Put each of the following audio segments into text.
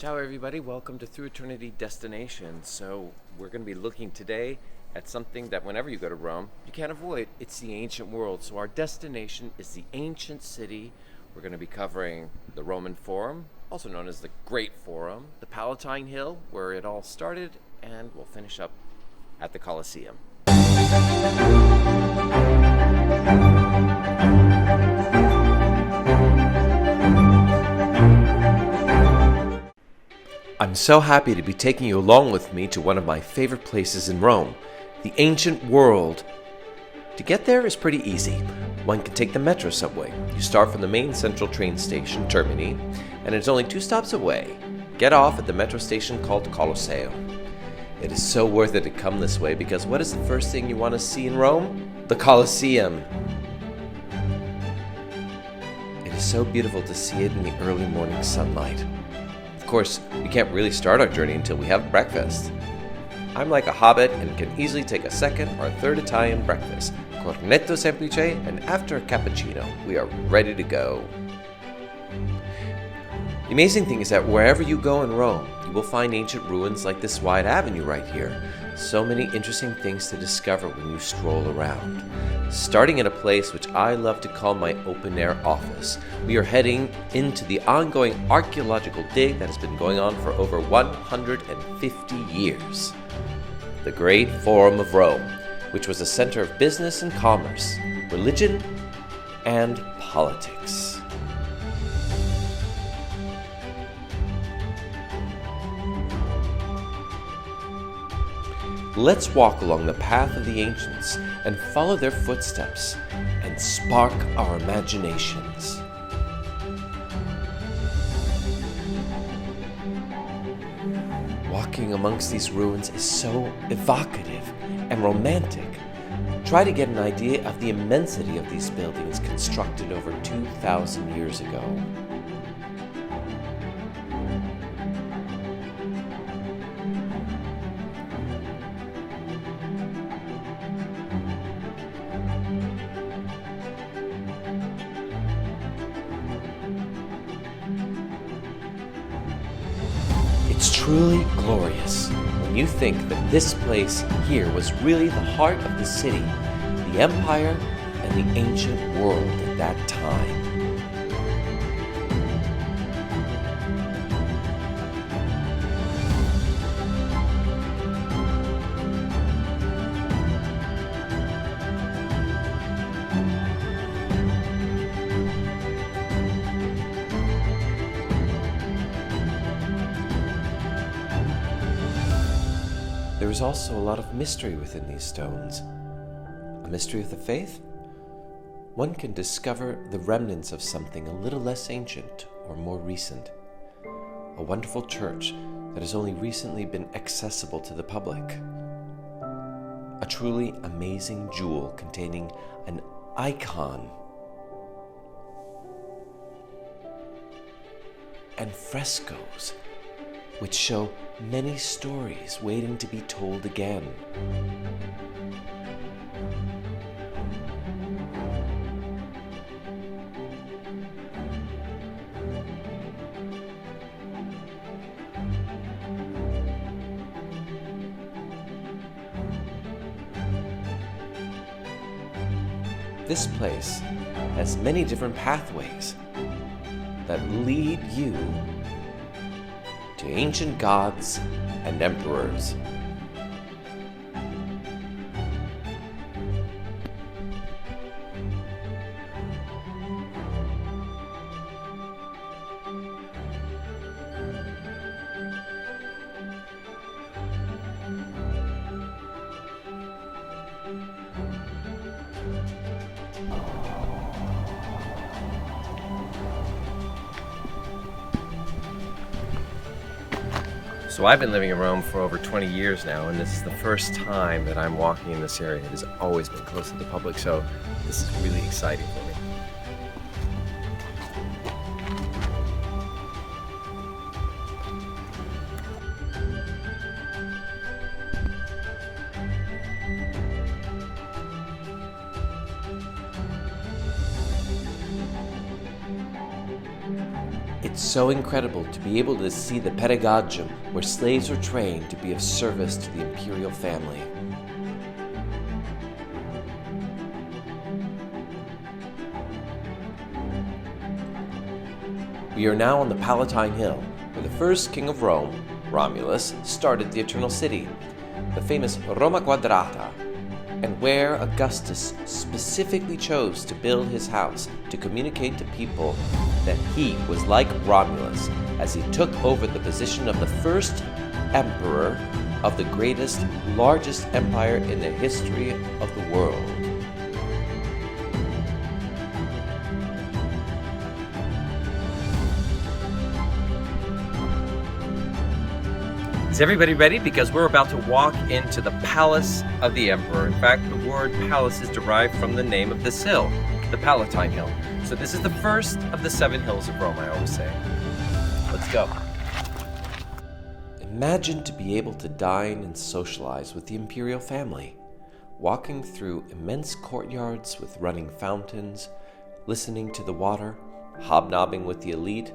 Ciao everybody, welcome to Through Eternity Destination. So we're going to be looking today at something that whenever you go to Rome, you can't avoid. It's the ancient world. So our destination is the ancient city. We're going to be covering the Roman Forum, also known as the Great Forum, the Palatine Hill, where it all started, and we'll finish up at the Colosseum. I'm so happy to be taking you along with me to one of my favorite places in Rome, the ancient world. To get there is pretty easy. One can take the metro subway. You start from the main central train station, Termini, and it's only 2 stops away. Get off at the metro station called Colosseum. It is so worth it to come this way because what is the first thing you want to see in Rome? The Colosseum. It is so beautiful to see it in the early morning sunlight. Of course, we can't really start our journey until we have breakfast. I'm like a hobbit and can easily take a second or a third Italian breakfast, cornetto semplice, and after a cappuccino, we are ready to go. The amazing thing is that wherever you go in Rome, you will find ancient ruins like this wide avenue right here. So many interesting things to discover when you stroll around. Starting in a place which I love to call my open-air office, we are heading into the ongoing archeological dig that has been going on for over 150 years. The Great Forum of Rome, which was a center of business and commerce, religion, and politics. Let's walk along the path of the ancients and follow their footsteps and spark our imaginations. Walking amongst these ruins is so evocative and romantic. Try to get an idea of the immensity of these buildings constructed over 2,000 years ago. It's truly glorious when you think that this place here was really the heart of the city, the empire, and the ancient world at that time. There is also a lot of mystery within these stones. A mystery of the faith? One can discover the remnants of something a little less ancient or more recent. A wonderful church that has only recently been accessible to the public. A truly amazing jewel containing an icon. And frescoes which show many stories waiting to be told again. This place has many different pathways that lead you to ancient gods and emperors. So I've been living in Rome for over 20 years now, and this is the first time that I'm walking in this area. It has always been closed to the public, so this is really exciting for me. It's so incredible to be able to see the pedagogium, where slaves were trained to be of service to the imperial family. We are now on the Palatine Hill, where the first king of Rome, Romulus, started the Eternal City, the famous Roma Quadrata, and where Augustus specifically chose to build his house to communicate to people that he was like Romulus as he took over the position of the first emperor of the greatest, largest empire in the history of the world. Is everybody ready? Because we're about to walk into the palace of the emperor. In fact, the word palace is derived from the name of this hill, the Palatine Hill. So this is the first of the 7 hills of Rome, I always say. Let's go. Imagine to be able to dine and socialize with the imperial family, walking through immense courtyards with running fountains, listening to the water, hobnobbing with the elite,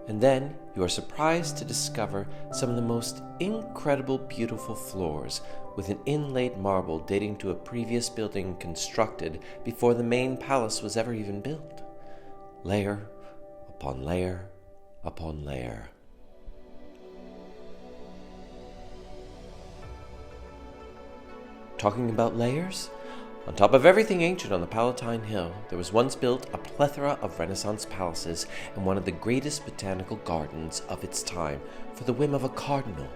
and then you are surprised to discover some of the most incredible beautiful floors with an inlaid marble dating to a previous building constructed before the main palace was ever even built. Layer upon layer upon layer. Talking about layers? On top of everything ancient on the Palatine Hill, there was once built a plethora of Renaissance palaces and one of the greatest botanical gardens of its time for the whim of a cardinal.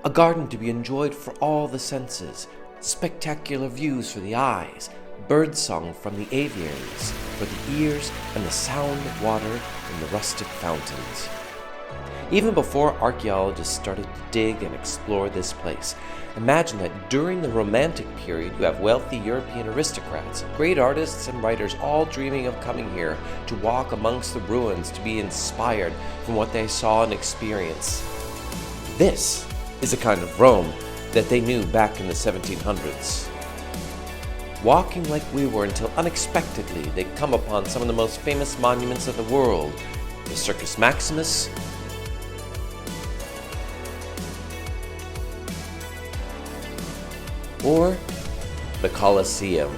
A garden to be enjoyed for all the senses, spectacular views for the eyes, birdsong from the aviaries for the ears, and the sound of water in the rustic fountains. Even before archaeologists started to dig and explore this place, imagine that during the Romantic period you have wealthy European aristocrats, great artists and writers all dreaming of coming here to walk amongst the ruins to be inspired from what they saw and experienced. This is the kind of Rome that they knew back in the 1700s. Walking like we were until unexpectedly they come upon some of the most famous monuments of the world, the Circus Maximus, or the Coliseum.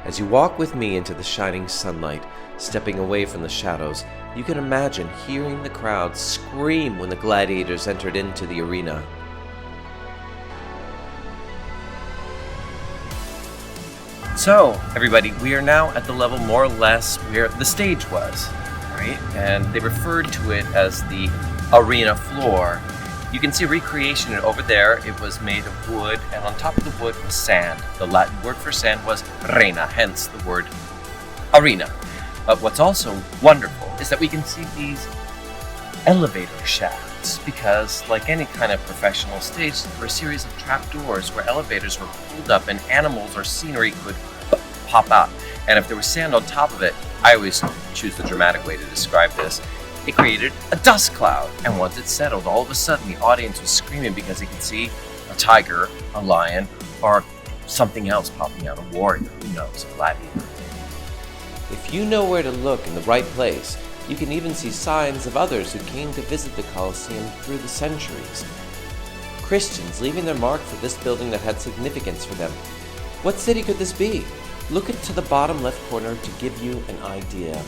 As you walk with me into the shining sunlight, stepping away from the shadows, you can imagine hearing the crowd scream when the gladiators entered into the arena. So, everybody, we are now at the level more or less where the stage was. Right? And they referred to it as the arena floor. You can see a recreation over there. It was made of wood, and on top of the wood was sand. The Latin word for sand was rena, hence the word arena. But what's also wonderful is that we can see these elevator shafts, because like any kind of professional stage, there were a series of trapdoors where elevators were pulled up and animals or scenery could pop out. And if there was sand on top of it, I always choose the dramatic way to describe this, it created a dust cloud. And once it settled, all of a sudden the audience was screaming because they could see a tiger, a lion, or something else popping out, a warrior, who knows, a gladiator. If you know where to look in the right place, you can even see signs of others who came to visit the Colosseum through the centuries. Christians leaving their mark for this building that had significance for them. What city could this be? Look to the bottom left corner to give you an idea.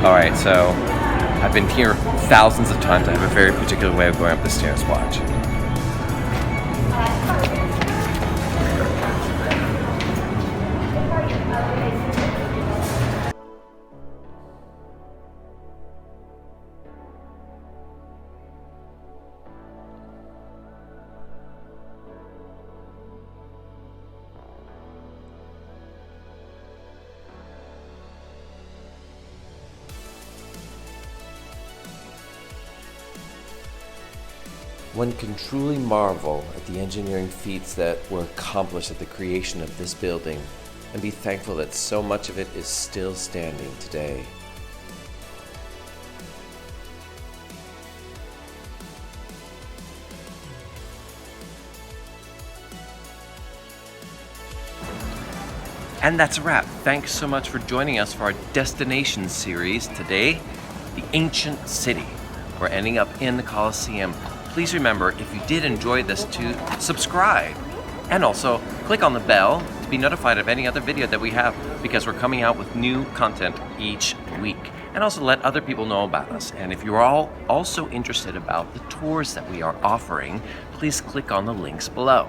Alright, so I've been here thousands of times. I have a very particular way of going up the stairs. Watch. One can truly marvel at the engineering feats that were accomplished at the creation of this building, and be thankful that so much of it is still standing today. And that's a wrap. Thanks so much for joining us for our destination series today, the ancient city. We're ending up in the Colosseum. Please remember, if you did enjoy this, to subscribe and also click on the bell to be notified of any other video that we have, because we're coming out with new content each week. And also let other people know about us. And if you're all also interested about the tours that we are offering, please click on the links below.